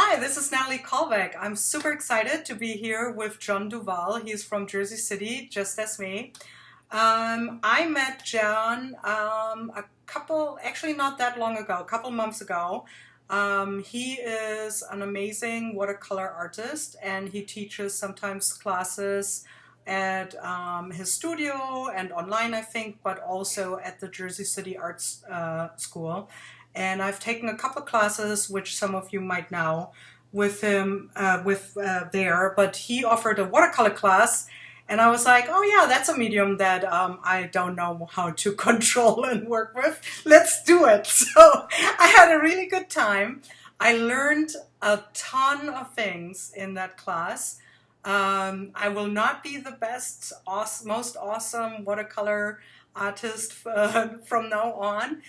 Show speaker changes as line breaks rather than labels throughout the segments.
Hi, this is Natalie Kolbeck. I'm super excited to be here with John DuVal. He's from Jersey City, just as me. I met John actually not that long ago, a couple months ago. He is an amazing watercolor artist and he teaches sometimes classes at his studio and online, I think, but also at the Jersey City Arts School. And I've taken a couple classes, which some of you might know, with him there. But he offered a watercolor class, and I was like, oh yeah, that's a medium that I don't know how to control and work with. Let's do it. So I had a really good time. I learned a ton of things in that class. I will not be the best, most awesome watercolor artist from now on.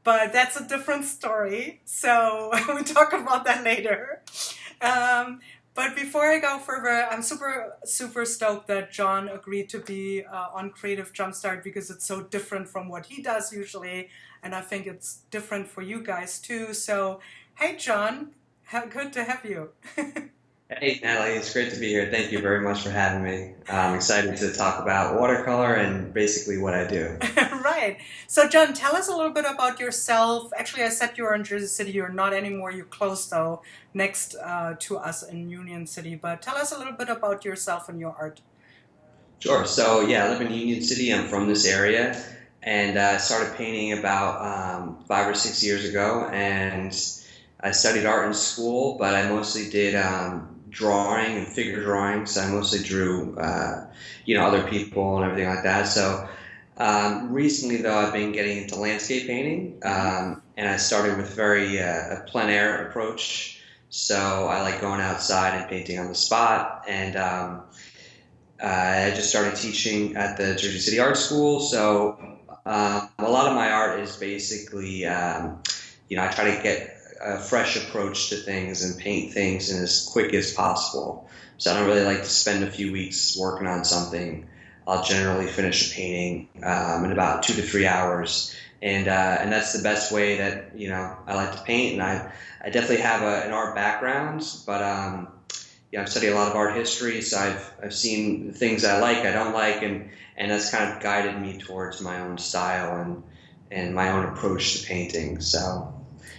But that's a different story, so we'll talk about that later. But before I go further, I'm super stoked that John agreed to be on Creative Jumpstart because it's so different from what he does usually, and I think it's different for you guys too. So, hey John, good to have you.
Hey, Natalie, it's great to be here. Thank you very much for having me. I'm excited to talk about watercolor and basically what I do.
Right. So, John, tell us a little bit about yourself. Actually, I said you were in Jersey City. You're not anymore. You're close, though, next to us in Union City. But tell us a little bit about yourself and your art.
Sure. So, yeah, I live in Union City. I'm from this area and started painting about 5 or 6 years ago. And I studied art in school, but I mostly did drawing and figure drawing. So I mostly drew, other people and everything like that. So recently, though, I've been getting into landscape painting, and I started with a plein air approach. So I like going outside and painting on the spot, and I just started teaching at the Jersey City Art School. So a lot of my art is basically, I try to get a fresh approach to things and paint things in as quick as possible. So I don't really like to spend a few weeks working on something. I'll generally finish a painting in about 2 to 3 hours, and that's the best way that I like to paint. And I definitely have an art background, but I've studied a lot of art history, so I've seen things I like, I don't like, and that's kind of guided me towards my own style and my own approach to painting. So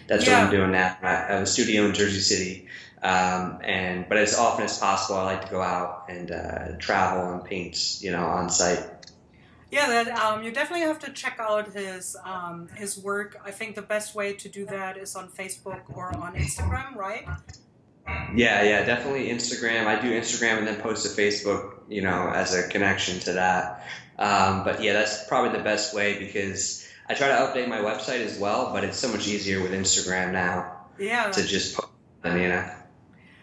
that's what I'm
Yeah.
doing now. I have a studio in Jersey City, but as often as possible, I like to go out and travel and paint, on site.
Yeah, that you definitely have to check out his work. I think the best way to do that is on Facebook or on Instagram, right?
Yeah, yeah, definitely Instagram. I do Instagram and then post to Facebook, as a connection to that. But yeah, that's probably the best way because I try to update my website as well, but it's so much easier with Instagram now
Yeah.
to just post them.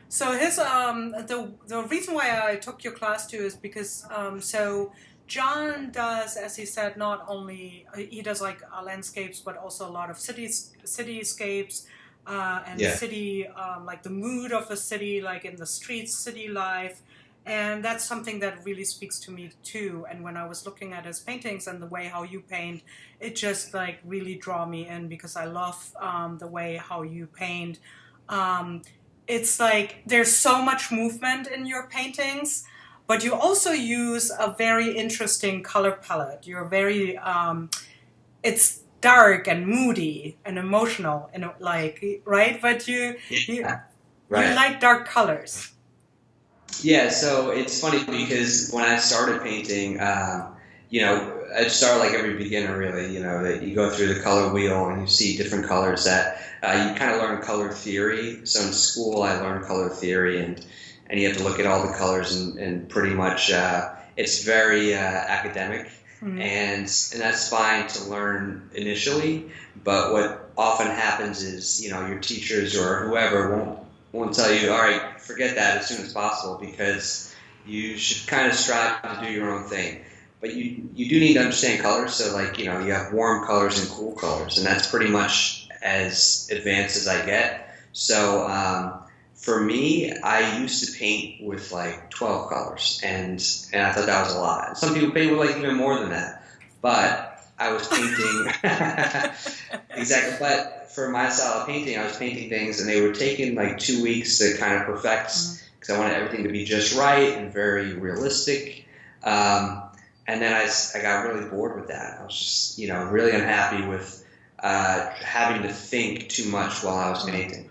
So his the reason why I took your class too is because so John does, as he said, not only he does like landscapes, but also a lot of cityscapes and
Yeah.
city like the mood of a city, like in the streets, city life. And that's something that really speaks to me too. And when I was looking at his paintings and the way how you paint, it just like really draw me in because I love the way how you paint. Um, it's like there's so much movement in your paintings, but you also use a very interesting color palette. You're very, it's dark and moody and emotional, and like right, but you
Yeah.
you
Right.
like dark colors.
Yeah, so it's funny because when I started painting, I'd start like every beginner really, that you go through the color wheel and you see different colors that you kind of learn color theory. So in school, I learned color theory and you have to look at all the colors and pretty much it's very academic
Mhm.
and that's fine to learn initially. But what often happens is, your teachers or whoever won't tell you, all right, forget that as soon as possible because you should kind of strive to do your own thing. But you do need to understand colors. So like, you have warm colors and cool colors, and that's pretty much as advanced as I get. So for me, I used to paint with like 12 colors, and I thought that was a lot. Some people paint with like even more than that. But I was painting, exactly. But for my style of painting, I was painting things, and they were taking like 2 weeks to kind of perfect because I wanted everything to be just right and very realistic. And then I got really bored with that. I was just, really unhappy with having to think too much while I was painting.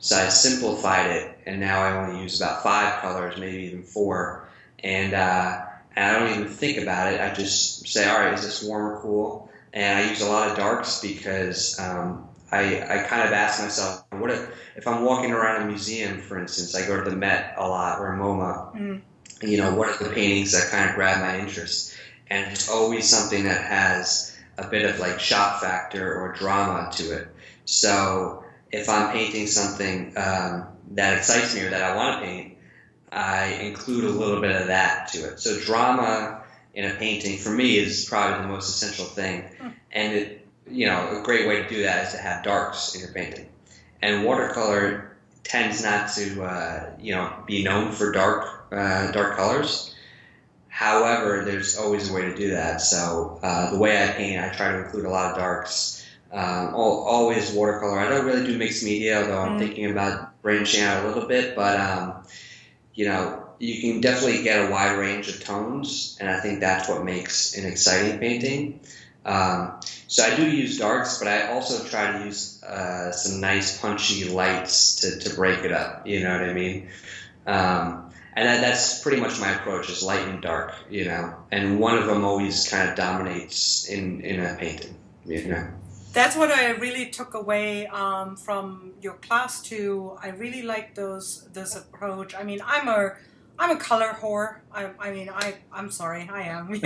So I simplified it, and now I only use about 5 colors, maybe even 4. And I don't even think about it. I just say, all right, is this warm or cool? And I use a lot of darks because I kind of ask myself, what if I'm walking around a museum, for instance, I go to the Met a lot or MoMA, what are the paintings that kind of grab my interest? And it's always something that has a bit of like shock factor or drama to it. So if I'm painting something that excites me or that I want to paint, I include a little bit of that to it. So drama in a painting for me is probably the most essential thing. And a great way to do that is to have darks in your painting. And watercolor tends not to, be known for dark colors. However, there's always a way to do that. So the way I paint, I try to include a lot of darks. Always watercolor. I don't really do mixed media, although I'm thinking about branching out a little bit. But you can definitely get a wide range of tones, and I think that's what makes an exciting painting. So I do use darks, but I also try to use some nice punchy lights to break it up. You know what I mean? And that's pretty much my approach, is light and dark. And one of them always kind of dominates in a painting.
That's what I really took away from your class too. I really like this approach. I mean, I'm a color whore. I'm sorry, I am,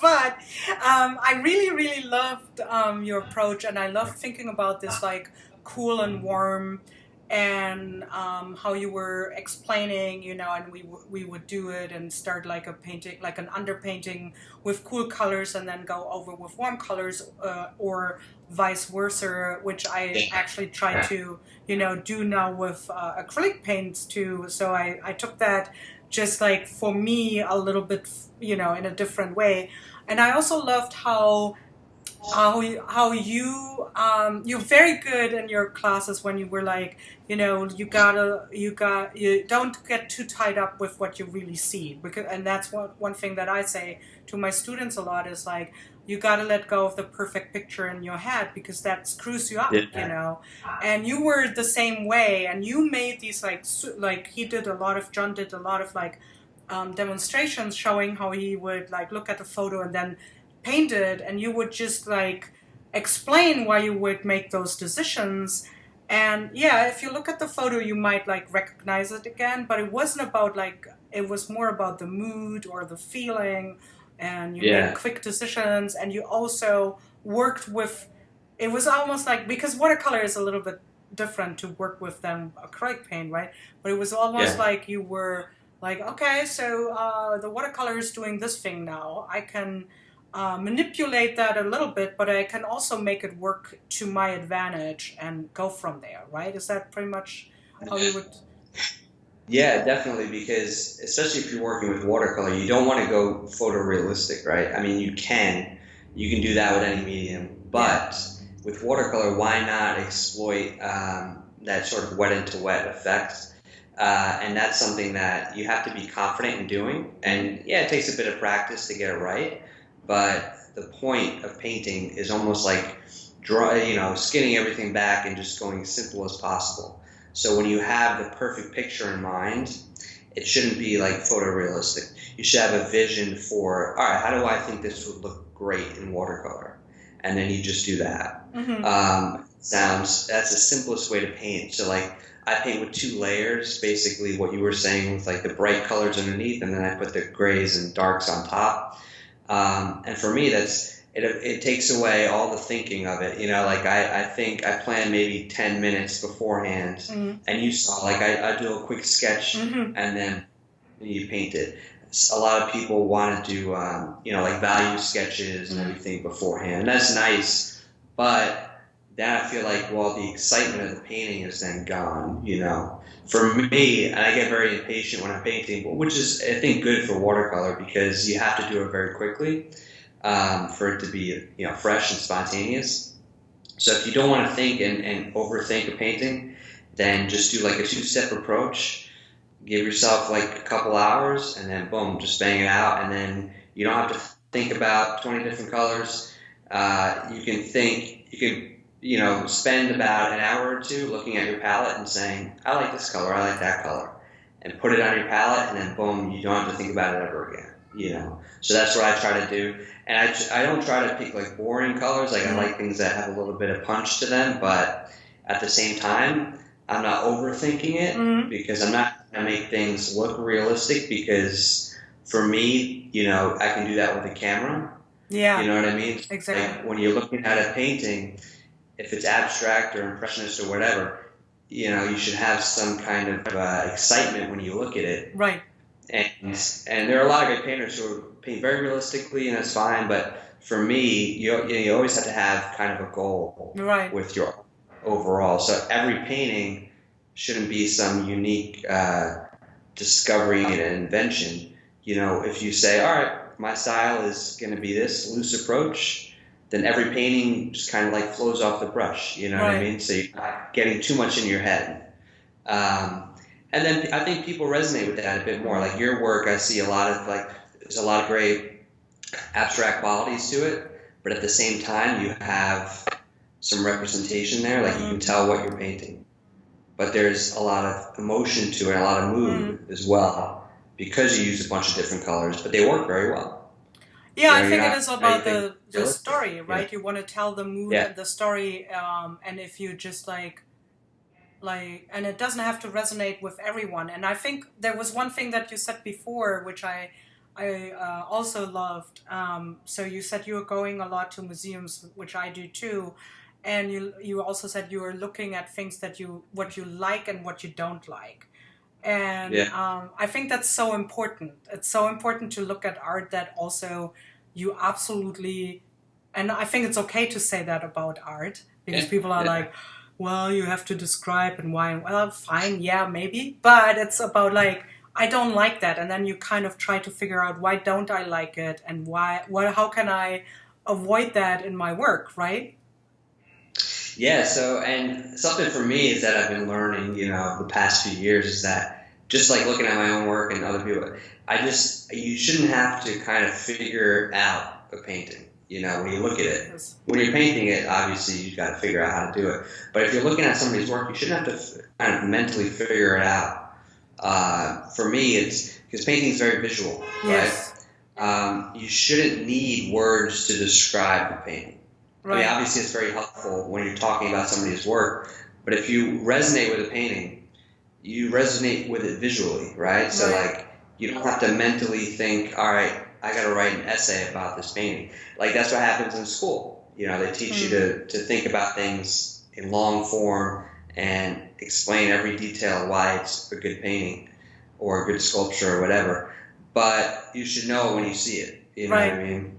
but I really, really loved your approach, and I love thinking about this like cool and warm, and how you were explaining, and we would do it and start like a painting, like an underpainting with cool colors, and then go over with warm colors, or vice versa, which I actually try to, do now with acrylic paints too. So I took that just like for me a little bit, in a different way. And I also loved how you're very good in your classes when you were like, you don't get too tied up with what you really see, and that's one thing that I say to my students a lot is like, you got to let go of the perfect picture in your head, because that screws you up, and you were the same way, and you made these like John did a lot of like demonstrations showing how he would like look at the photo and then paint it, and you would just like explain why you would make those decisions. And if you look at the photo, you might like recognize it again, but it wasn't about like, it was more about the mood or the feeling, and you made quick decisions, and you also worked with, it was almost like, because watercolor is a little bit different to work with than acrylic paint, right? But it was almost like you were like, okay, so the watercolor is doing this thing now. I can manipulate that a little bit, but I can also make it work to my advantage and go from there, right? Is that pretty much how you would?
Yeah, definitely, because especially if you're working with watercolor, you don't want to go photorealistic, right? I mean, you can do that with any medium, but with watercolor, why not exploit that sort of wet into wet effect? And that's something that you have to be confident in doing. And it takes a bit of practice to get it right. But the point of painting is almost like skinning everything back and just going as simple as possible. So when you have the perfect picture in mind, it shouldn't be like photorealistic. You should have a vision for, all right, how do I think this would look great in watercolor? And then you just do that. That's the simplest way to paint. So like, I paint with 2 layers, basically what you were saying, with like the bright colors underneath, and then I put the grays and darks on top. And for me, it takes away all the thinking of it. Like I think I plan maybe 10 minutes beforehand, and you saw like I do a quick sketch, and then you paint it. A lot of people want to do like value sketches and everything beforehand, and that's nice, but then I feel like, well, the excitement of the painting is then gone, For me, and I get very impatient when I'm painting, which is, I think, good for watercolor, because you have to do it very quickly for it to be, fresh and spontaneous. So if you don't want to think and overthink a painting, then just do like a two-step approach. Give yourself like a couple hours, and then boom, just bang it out. And then you don't have to think about 20 different colors. You can think, you can, spend about an hour or two looking at your palette and saying, I like this color, I like that color, and put it on your palette, and then boom, you don't have to think about it ever again. So that's what I try to do. And I don't try to pick like boring colors. Like I like things that have a little bit of punch to them, but at the same time, I'm not overthinking it because I'm not going to make things look realistic, because for me, I can do that with a camera.
Yeah.
You know what I mean?
Exactly.
Like when you're looking at a painting, if it's abstract or impressionist or whatever, you should have some kind of excitement when you look at it.
Right.
And there are a lot of great painters who paint very realistically, and that's fine. But for me, you always have to have kind of a goal with your overall. So every painting shouldn't be some unique discovery and invention. If you say, all right, my style is going to be this loose approach, then every painting just kind of like flows off the brush. You know what I mean? So you're not getting too much in your head. And then I think people resonate with that a bit more. Like your work, I see there's a lot of great abstract qualities to it, but at the same time, you have some representation there. Like you can tell what you're painting, but there's a lot of emotion to it, a lot of mood as well, because you use a bunch of different colors, but they work very well.
Yeah, I think it is about the story, right? Yeah. You want to tell the mood and the story, and if you just and it doesn't have to resonate with everyone. And I think there was one thing that you said before, which I also loved. So you said you were going a lot to museums, which I do too, and you also said you were looking at things what you like and what you don't like. And I think that's so important. It's so important to look at art that also you absolutely, and I think it's okay to say that about art, because people are like, well, you have to describe and why. Well, fine, yeah, maybe. But it's about I don't like that. And then you kind of try to figure out, why don't I like it? And how can I avoid that in my work, right?
Yeah, so, and something for me is that I've been learning, the past few years, is that just like looking at my own work and other people, you shouldn't have to kind of figure out a painting, when you look at it. When you're painting it, obviously you've got to figure out how to do it. But if you're looking at somebody's work, you shouldn't have to kind of mentally figure it out. For me, it's because painting is very visual, right? You shouldn't need words to describe the painting. Right. I mean, obviously it's very helpful when you're talking about somebody's work, but if you resonate with a painting, you resonate with it visually, right? So you don't have to mentally think, all right, I got to write an essay about this painting. That's what happens in school. They teach you to think about things in long form and explain every detail of why it's a good painting or a good sculpture or whatever. But you should know when you see it. You know what I mean?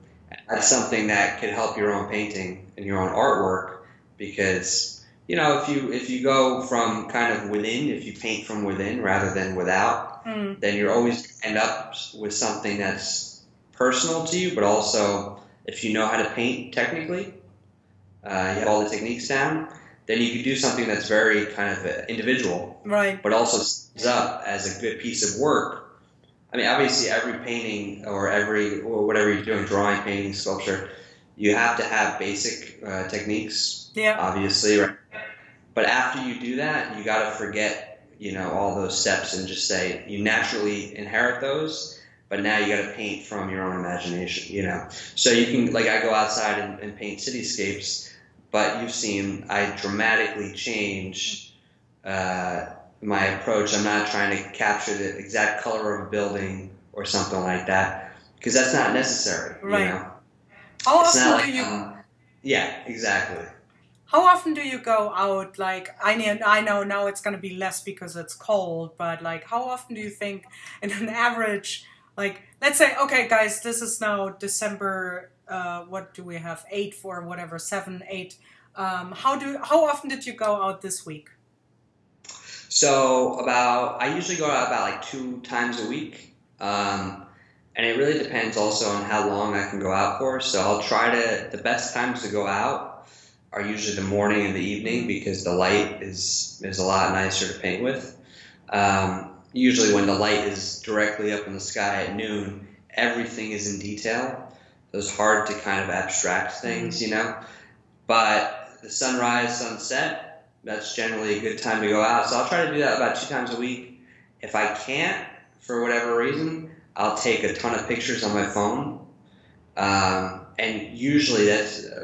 That's something that could help your own painting and your own artwork, because if you go from kind of within, if you paint from within rather than without, then you're always end up with something that's personal to you, but also if you know how to paint technically, you have all the techniques down, then you can do something that's very kind of individual, but also stands up as a good piece of work. I mean, obviously every painting or whatever you're doing, drawing, painting, sculpture, you have to have basic techniques, obviously, right? But after you do that, you got to forget, all those steps and just say you naturally inherit those, but now you got to paint from your own imagination, So you can, I go outside and paint cityscapes, but you've seen I dramatically change my approach. I'm not trying to capture the exact color of a building or something like that, because that's not necessary.
How often do you?
Yeah, exactly.
How often do you go out? I know now it's going to be less because it's cold, but how often do you think, in an average, let's say, okay, guys, this is now December. What do we have? 8 for whatever, 7, 8. How often did you go out this week?
So I usually go out about 2 times a week. And it really depends also on how long I can go out for. So I'll try the best times to go out are usually the morning and the evening because the light is a lot nicer to paint with. Usually when the light is directly up in the sky at noon, everything is in detail. So it's hard to kind of abstract things, you know. But the sunrise, sunset, that's generally a good time to go out. So I'll try to do that about 2 times a week. If I can't, for whatever reason, I'll take a ton of pictures on my phone. And usually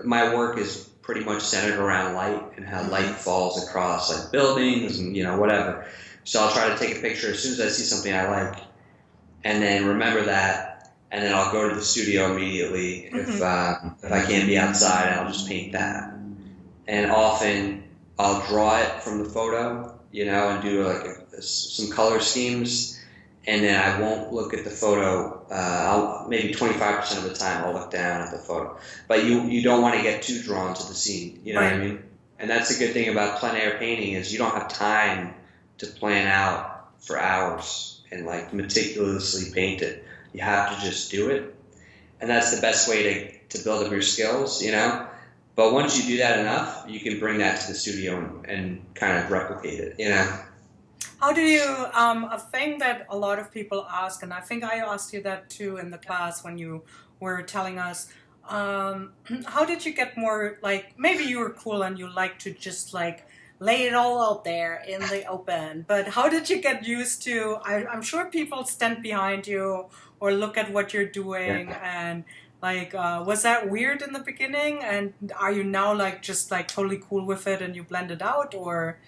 my work is pretty much centered around light and how light falls across like buildings and, you know, whatever. So I'll try to take a picture as soon as I see something I like, and then remember that, and then I'll go to the studio immediately if I can't be outside, and I'll just paint that. And often I'll draw it from the photo, you know, and do like some color schemes, and then I won't look at the photo. Maybe 25% of the time I'll look down at the photo. But you don't want to get too drawn to the scene, you know what I mean? And that's the good thing about plein air painting is you don't have time to plan out for hours and like meticulously paint it. You have to just do it, and that's the best way to build up your skills, you know. But once you do that enough, you can bring that to the studio and kind of replicate it, you know.
How do you, a thing that a lot of people ask, and I think I asked you that too in the class when you were telling us, how did you get more, like, maybe you were cool and you like to just like lay it all out there in the open, but how did you get used to, I'm sure people stand behind you or look at what you're doing, and like, was that weird in the beginning, and are you now like just like totally cool with it and you blend it out, or?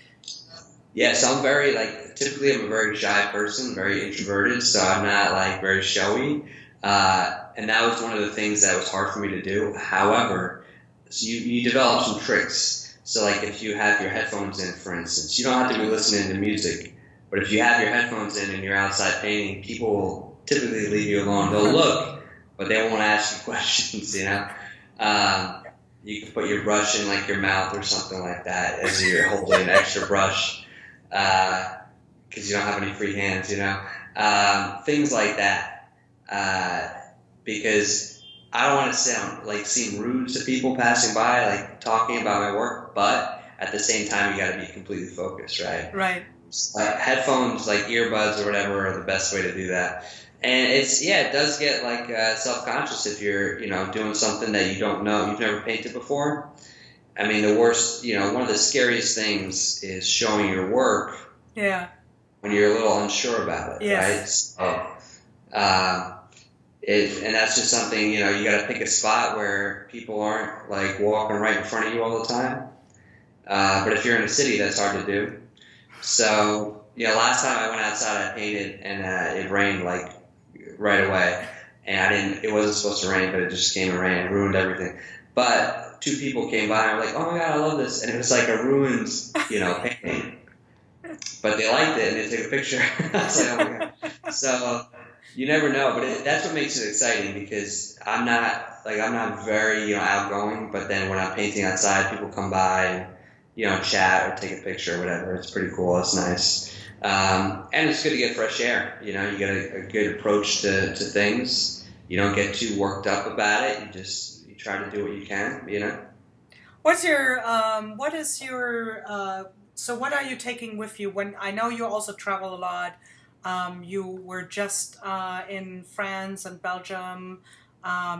Yeah, so I'm very typically I'm a very shy person, very introverted, so I'm not like very showy, and that was one of the things that was hard for me to do. However, so you develop some tricks. So like if you have your headphones in, for instance, you don't have to be listening to music, but if you have your headphones in and you're outside painting, people will typically leave you alone. They'll look, but they won't ask you questions, you know? You can put your brush in like your mouth or something like that as you're holding an extra brush, because you don't have any free hands, you know? Things like that, because I don't want to seem rude to people passing by, like talking about my work, but at the same time, you got to be completely focused, right?
Right.
Headphones, like earbuds or whatever, are the best way to do that. And it does get like self-conscious if you're, you know, doing something that you don't know, you've never painted before. I mean, the worst, you know, one of the scariest things is showing your work.
Yeah.
When you're a little unsure about it, right? So, and that's just something, you know, you got to pick a spot where people aren't like walking right in front of you all the time. But if you're in a city, that's hard to do. So, you know, last time I went outside, I painted, and it rained like right away. And it wasn't supposed to rain, but it just came and rained, ruined everything. But 2 people came by and were like, "Oh my God, I love this." And it was like a ruined, you know, painting. But they liked it and they took a picture. I was like, "Oh my God." So, you never know, but that's what makes it exciting, because I'm not very, you know, outgoing, but then when I'm painting outside, people come by and, you know, chat or take a picture or whatever. It's pretty cool. It's nice. And it's good to get fresh air. You know, you get a good approach to things. You don't get too worked up about it. You try to do what you can, you know.
So what are you taking with you when, I know you also travel a lot. You were just in France and Belgium.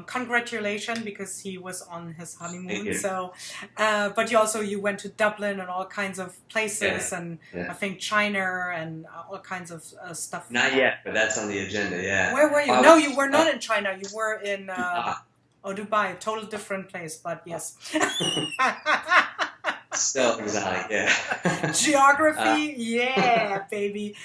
Congratulations, because he was on his honeymoon. So, but you went to Dublin and all kinds of places, and I think China and all kinds of stuff.
Not yet, but that's on the agenda. Yeah.
Where were you? No, you were not in China. You were in Dubai, total different place. But yes.
Still exotic, yeah.
Geography, yeah, baby.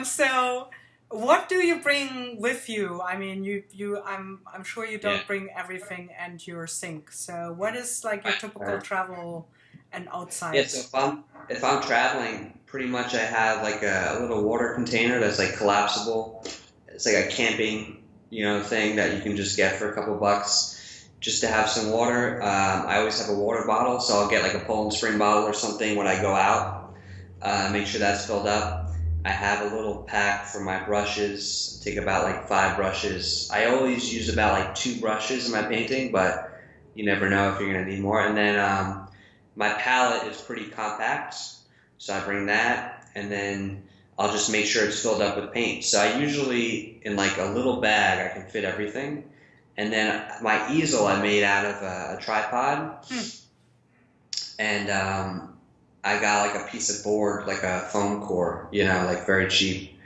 So, what do you bring with you? I mean, I'm sure you don't bring everything and your sink. So, what is like your typical travel and outside?
Yeah, so if I'm traveling, pretty much I have like a little water container that's like collapsible. It's like a camping, you know, thing that you can just get for a couple bucks. Just to have some water. I always have a water bottle, so I'll get like a Poland Spring bottle or something when I go out. Make sure that's filled up. I have a little pack for my brushes. Take about like 5 brushes. I always use about like 2 brushes in my painting, but you never know if you're gonna need more. And then My palette is pretty compact, so I bring that, and then I'll just make sure it's filled up with paint. So I usually, in like a little bag, I can fit everything. And then my easel I made out of a tripod, and I got like a piece of board, like a foam core, like very cheap.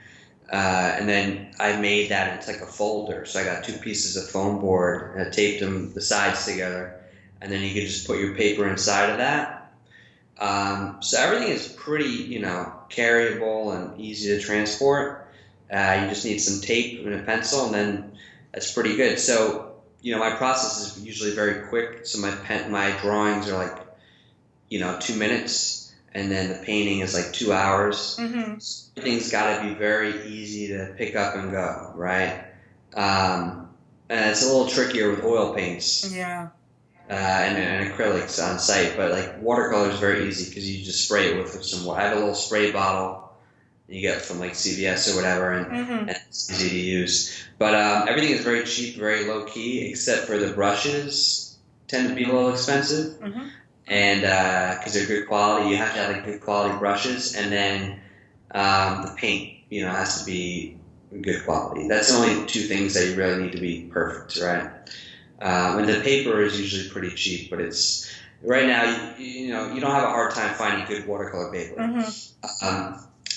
And then I made that into like a folder. So I got 2 pieces of foam board and I taped them the sides together. And then you could just put your paper inside of that. So everything is pretty, carryable and easy to transport. You just need some tape and a pencil, and then that's pretty good. So, my process is usually very quick. So my drawings are like, 2 minutes, and then the painting is like 2 hours.
Mm-hmm.
So everything's got to be very easy to pick up and go, right? And it's a little trickier with oil paints.
Yeah.
And acrylics on site, but like watercolor is very easy because you just spray it with some water. I have a little spray bottle you get from like CVS or whatever, and it's easy to use. But everything is very cheap, very low key, except for the brushes tend to be a little expensive, and because they're good quality, you have to have like good quality brushes, and then the paint, has to be good quality. That's the only 2 things that you really need to be perfect, right? And the paper is usually pretty cheap, but it's right now. You don't have a hard time finding good watercolor paper.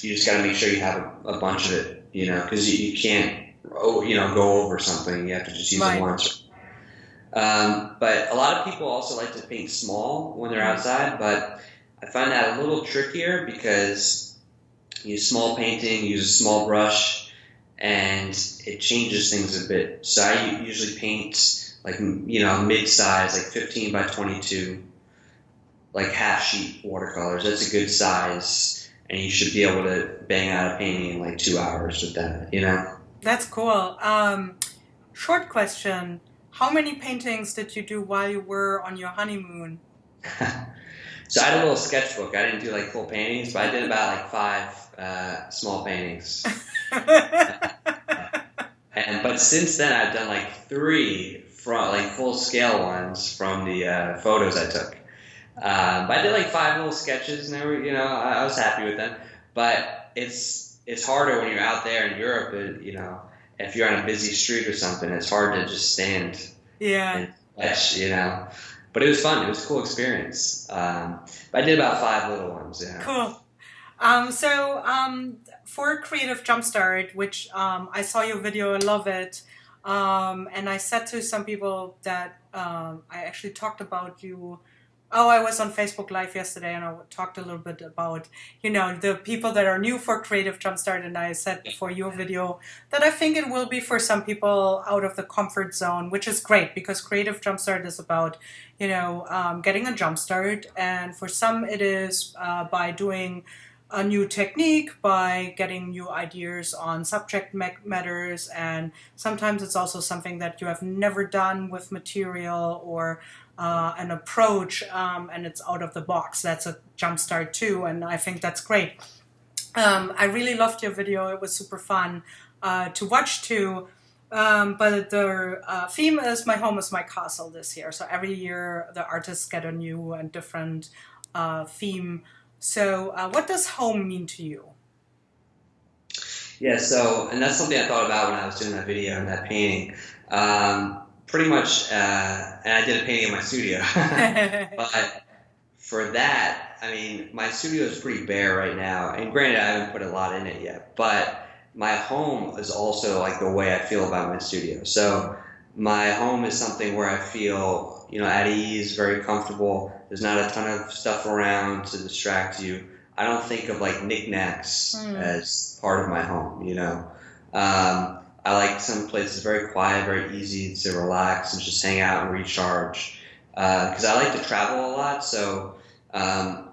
You just got to make sure you have a bunch of it, because you can't, go over something. You have to just use it once. But a lot of people also like to paint small when they're outside, but I find that a little trickier because small painting, use a small brush, and it changes things a bit. So I usually paint like, mid-size, like 15 by 22, like half-sheet watercolors. That's a good size, and you should be able to bang out a painting in like 2 hours with that,
That's cool. Short question. How many paintings did you do while you were on your honeymoon?
So I had a little sketchbook. I didn't do like full paintings, but I did about like 5 small paintings. But since then, I've done like 3 full-scale ones from the photos I took. But I did like 5 little sketches, and they were, I was happy with them. But it's harder when you're out there in Europe. If you're on a busy street or something, it's hard to just stand and sketch, But it was fun. It was a cool experience. But I did about 5 little ones. Yeah.
Cool. For Creative Jumpstart, which I saw your video, I love it. And I said to some people that I actually talked about you. Oh, I was on Facebook Live yesterday, and I talked a little bit about, the people that are new for Creative Jumpstart. And I said for your video that I think it will be for some people out of the comfort zone, which is great because Creative Jumpstart is about, getting a jumpstart. And for some, it is by doing a new technique, by getting new ideas on subject matters, and sometimes it's also something that you have never done with material or an approach, and it's out of the box. That's a jumpstart too, and I think that's great. I really loved your video. It was super fun to watch too. But the theme is "My Home is My Castle" this year. So every year the artists get a new and different theme. So what does home mean to you?
Yeah, and that's something I thought about when I was doing that video and that painting. Pretty much, and I did a painting in my studio. But for that, I mean, my studio is pretty bare right now. And granted, I haven't put a lot in it yet. But my home is also like the way I feel about my studio. So my home is something where I feel, at ease, very comfortable. There's not a ton of stuff around to distract you. I don't think of like knickknacks as part of my home, I like some places very quiet, very easy to relax and just hang out and recharge. Because I like to travel a lot, so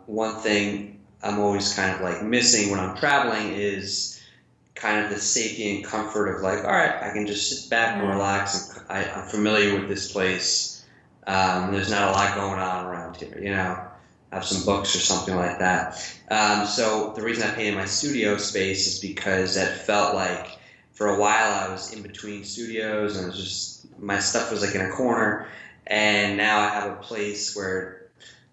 one thing I'm always kind of like missing when I'm traveling is kind of the safety and comfort of like, all right, I can just sit back and relax. And I'm familiar with this place. There's not a lot going on around here, have some books or something like that. So the reason I painted my studio space is because that felt like for a while I was in between studios and my stuff was like in a corner, and now I have a place where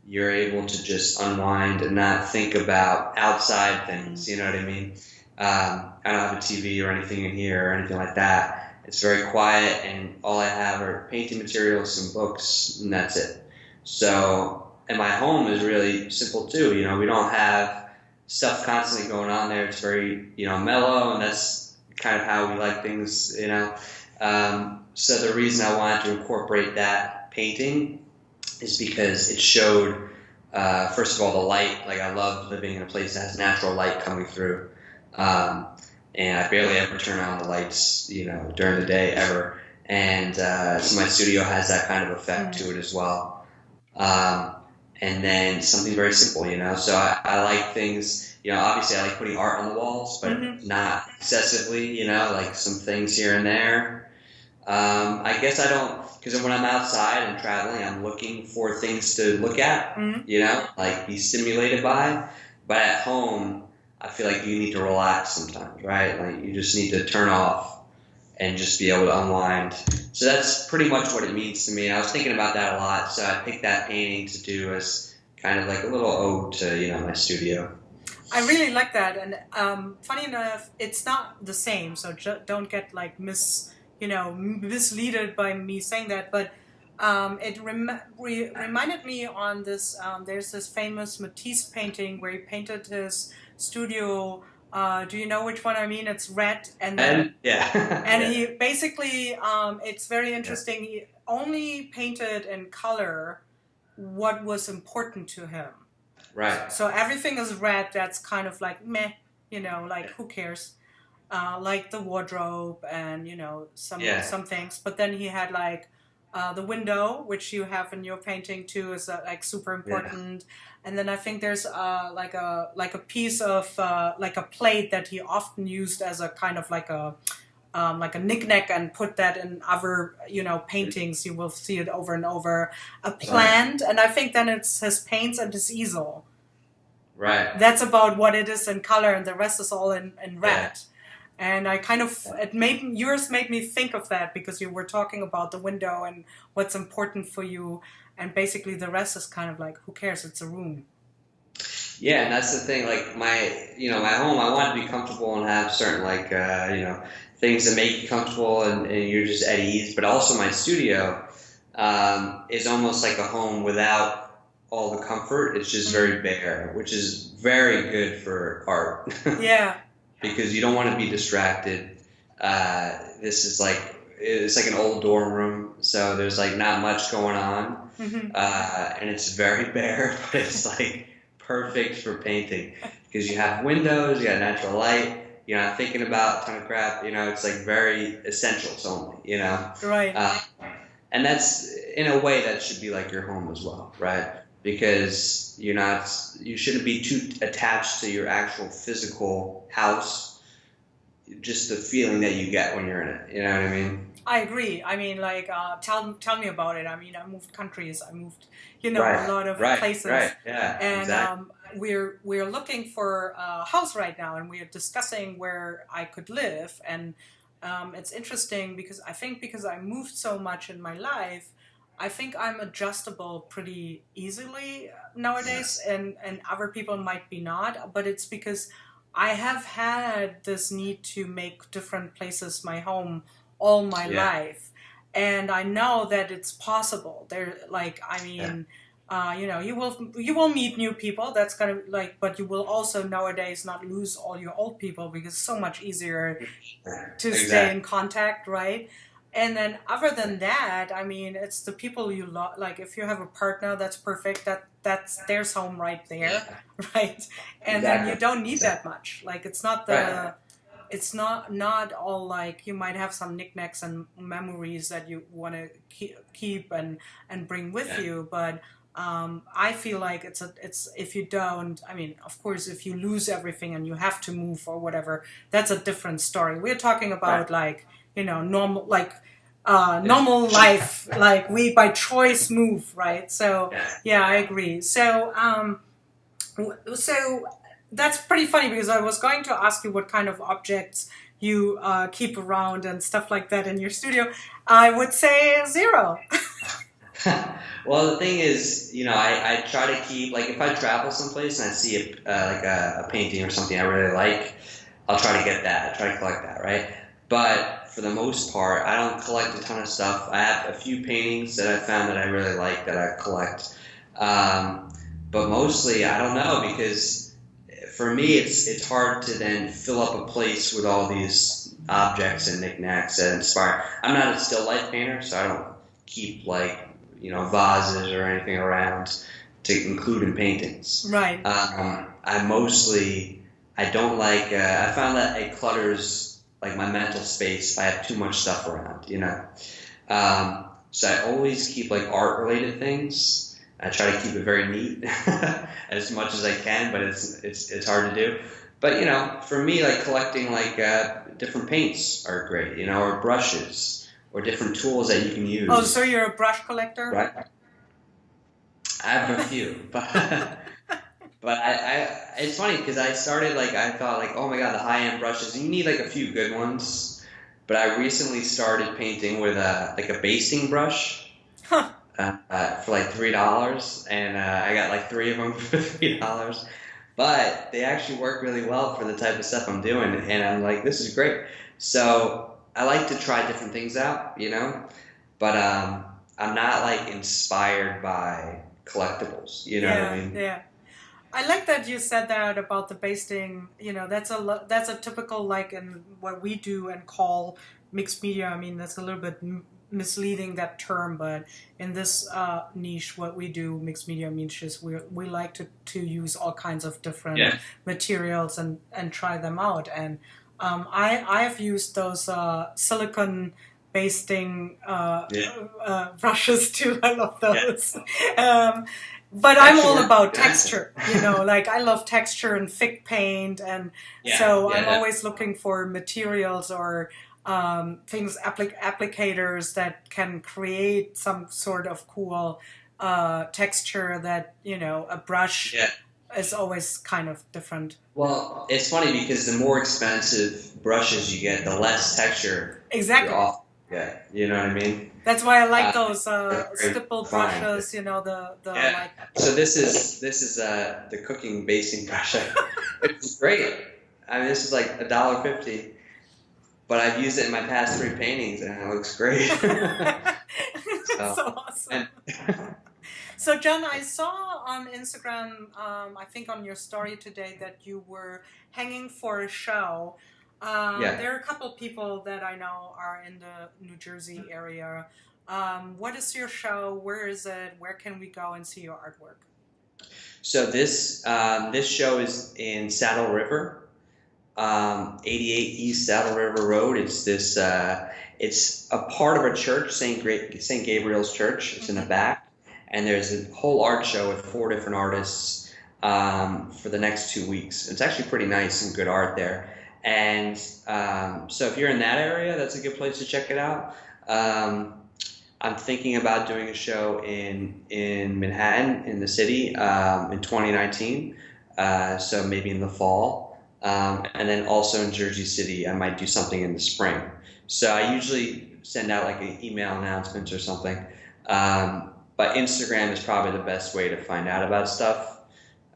you're able to just unwind and not think about outside things. You know what I mean? I don't have a TV or anything in here or anything like that. It's very quiet, and all I have are painting materials, some books, and that's it. So, and my home is really simple too. You know, we don't have stuff constantly going on there. It's very, mellow, and that's kind of how we like things, So the reason I wanted to incorporate that painting is because it showed, first of all, the light. Like, I love living in a place that has natural light coming through. And I barely ever turn on the lights, during the day ever. And so my studio has that kind of effect to it as well. And then something very simple, So I like things, obviously I like putting art on the walls, but not excessively, like some things here and there. I guess I don't, because when I'm outside and traveling, I'm looking for things to look at, like be stimulated by. But at home, I feel like you need to relax sometimes, right? Like you just need to turn off and just be able to unwind. So that's pretty much what it means to me. And I was thinking about that a lot. So I picked that painting to do as kind of like a little ode to, my studio.
I really like that. And funny enough, it's not the same. So don't get like misleaded by me saying that. But it reminded me on this, there's this famous Matisse painting where he painted his studio. Do you know which one I mean? It's red, and then and he basically, it's very interesting. He only painted in color what was important to him.
Right.
So everything is red. That's kind of like meh, like who cares? Like the wardrobe and some things. But then he had like the window, which you have in your painting too, is like super important. And then I think there's like a piece of like a plate that he often used as a kind of like a knickknack, and put that in other paintings. You will see it over and over. A plant, and I think then it's his paints and his easel.
Right.
That's about what it is in color, and the rest is all in red. Yeah. And I kind of, yours made me think of that, because you were talking about the window and what's important for you. And basically the rest is kind of like, who cares? It's a room.
Yeah, and that's the thing. Like my home, I want to be comfortable and have certain things that make you comfortable and you're just at ease. But also my studio is almost like a home without all the comfort. It's just very bare, which is very good for art.
Yeah.
Because you don't want to be distracted. This is it's like an old dorm room, so there's like not much going on, and it's very bare, but it's like perfect for painting because you have windows, you got natural light, you're not thinking about a ton of crap, it's like very essentials only,
Right.
And that's, in a way, that should be like your home as well, right? Because you shouldn't be too attached to your actual physical house, just the feeling that you get when you're in it. You know what I mean?
I agree. I mean, like, tell me about it. I mean, I moved countries. I moved, a lot of places.
Right. Yeah.
And
exactly.
We're looking for a house right now, and we're discussing where I could live. And it's interesting because I moved so much in my life, I think I'm adjustable pretty easily nowadays, and other people might be not. But it's because I have had this need to make different places my home all my life, and I know that it's possible. You will meet new people. That's kind of like, but you will also nowadays not lose all your old people, because it's so much easier to stay in contact, right? And then other than that, I mean, it's the people you love. Like if you have a partner, that's perfect. That's there's home right there, right? And then you don't need that much. Like it's not it's not all like, you might have some knickknacks and memories that you want to keep and bring with you, but I feel like it's if you don't, I mean, of course, if you lose everything and you have to move or whatever, that's a different story. We're talking about normal life, like we by choice move, right? So yeah, I agree. So that's pretty funny, because I was going to ask you what kind of objects you keep around and stuff like that in your studio. I would say 0.
Well, the thing is, I try to keep, like, if I travel someplace and I see a painting or something I really like, I'll try to get that. I try to collect that, right? But for the most part, I don't collect a ton of stuff. I have a few paintings that I found that I really like that I collect. Um, but mostly, I don't know, because for me, it's hard to then fill up a place with all these objects and knickknacks that inspire. I'm not a still life painter, so I don't keep, like, vases or anything around to include in paintings.
Right.
I don't like, I found that it clutters, like, my mental space if I have too much stuff around. So I always keep, like, art related things. I try to keep it very neat as much as I can, but it's hard to do. But for me, like, collecting, like, different paints are great, or brushes or different tools that you can use.
Oh, so you're a brush collector?
Right. I have a few, but it's funny because I started, like, I thought, like, oh my God, the high-end brushes, you need, like, a few good ones. But I recently started painting with like a basting brush.
Huh.
For like $3, and I got like 3 of them for $3. But they actually work really well for the type of stuff I'm doing, and I'm like, this is great. So I like to try different things out, but I'm not, like, inspired by collectibles. You know what I mean?
Yeah. I like that you said that about the basting. That's a typical, like, in what we do and call mixed media. I mean, that's a little bit misleading, that term, but in this niche, what we do, mixed media, means just we like to use all kinds of different materials and try them out. And I've used those silicone basting brushes too. I love those. But I'm all about texture, like, I love texture and thick paint, and so I'm always looking for materials or things, applicators that can create some sort of cool texture that, a brush is always kind of different.
Well, it's funny because the more expensive brushes you get, the less texture
Exactly.
you're off. Yeah, you know what I mean?
That's why I like those stipple brushes, like.
So this is the cooking basting brush. It's great. I mean, this is like $1.50, but I've used it in my past 3 paintings, and it looks great.
So awesome. So, John, I saw on Instagram, I think on your story today, that you were hanging for a show. There are a couple people that I know are in the New Jersey area. What is your show? Where is it? Where can we go and see your artwork? So
this show is in Saddle River, 88 East Saddle River Road. It's this. It's a part of a church, St. Gabriel's Church. It's in the back, and there's a whole art show with 4 different artists for the next 2 weeks. It's actually pretty nice and good art there. And so if you're in that area, that's a good place to check it out. I'm thinking about doing a show in Manhattan, in the city, in 2019, so maybe in the fall. And then also in Jersey City, I might do something in the spring. So I usually send out, like, an email announcements or something. But Instagram is probably the best way to find out about stuff.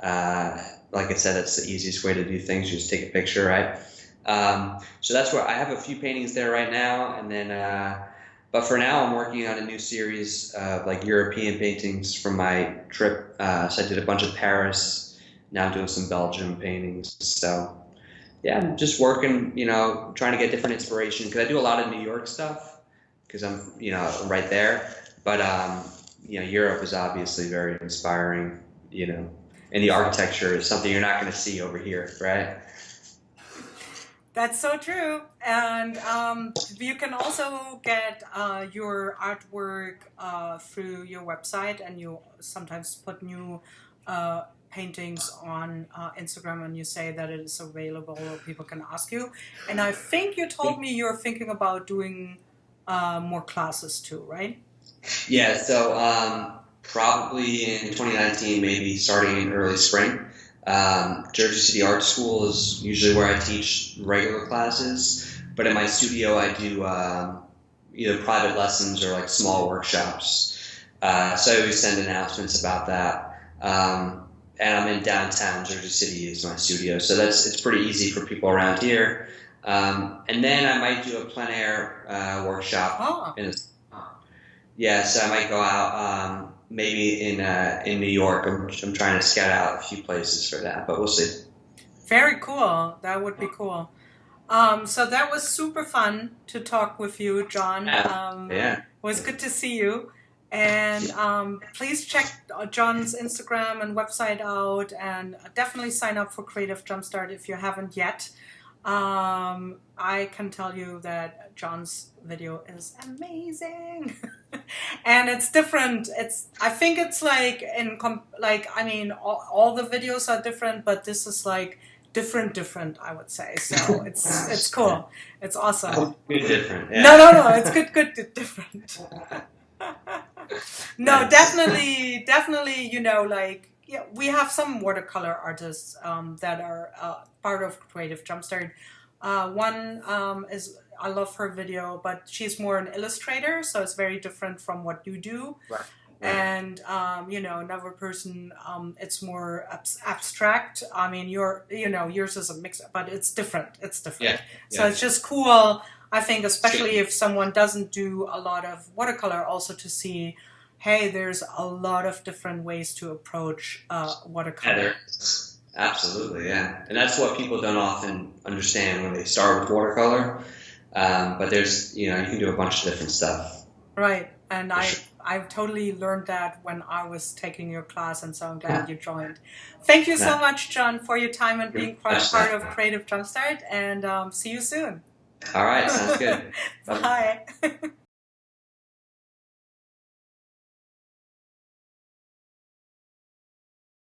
Like I said, that's the easiest way to do things. You just take a picture, right? So that's where I have a few paintings there right now, and then but for now I'm working on a new series of, like, European paintings from my trip. So I did a bunch of Paris, now I'm doing some Belgium paintings. So yeah, I'm just working, trying to get different inspiration, because I do a lot of New York stuff because I'm right there, but Europe is obviously very inspiring, and the architecture is something you're not going to see over here, right?
That's so true. And you can also get your artwork through your website, and you sometimes put new paintings on Instagram, and you say that it is available, or people can ask you. And I think you told me you're thinking about doing more classes too, right?
Yeah, so probably in 2019, maybe starting in early spring. Jersey City Art School is usually where I teach regular classes, but in my studio I do either private lessons or, like, small workshops. So I always send announcements about that. And I'm in downtown Jersey City is my studio, so it's pretty easy for people around here. And then I might do a plein air workshop
Oh,
in the yeah, so I might go out maybe in New York. I'm trying to scout out a few places for that, but we'll see.
very cool. That would be cool. So that was super fun to talk with you, John.
Yeah, yeah,
It was good to see you. And please check John's Instagram and website out, and definitely sign up for Creative Jumpstart if you haven't yet. I can tell you that John's video is amazing, and it's different. I think it's like I mean, all the videos are different, but this is like different. I would say so. It's cool. It's awesome.
Good different.
No.
Yeah.
It's good, different. No,
Nice.
definitely. Like yeah, we have some watercolor artists that are part of Creative Jumpstart. One is I love her video, but she's more an illustrator, so it's very different from what you do.
Right. Right.
And another person, it's more abstract. I mean, yours is a mix, but it's different. It's different.
Yeah.
So
Yeah.
it's just cool. I think, especially if someone doesn't do a lot of watercolor, also to see, hey, there's a lot of different ways to approach watercolor.
Yeah, absolutely, yeah. And that's what people don't often understand when they start with watercolor. But there's, you can do a bunch of different stuff.
Right. And
For sure.
I've totally learned that when I was taking your class, and so I'm glad
Yeah.
you joined. Thank you so
Yeah.
much, John, for your time and being part of Creative Jumpstart, and see you soon.
All right, sounds good. Bye.
Bye.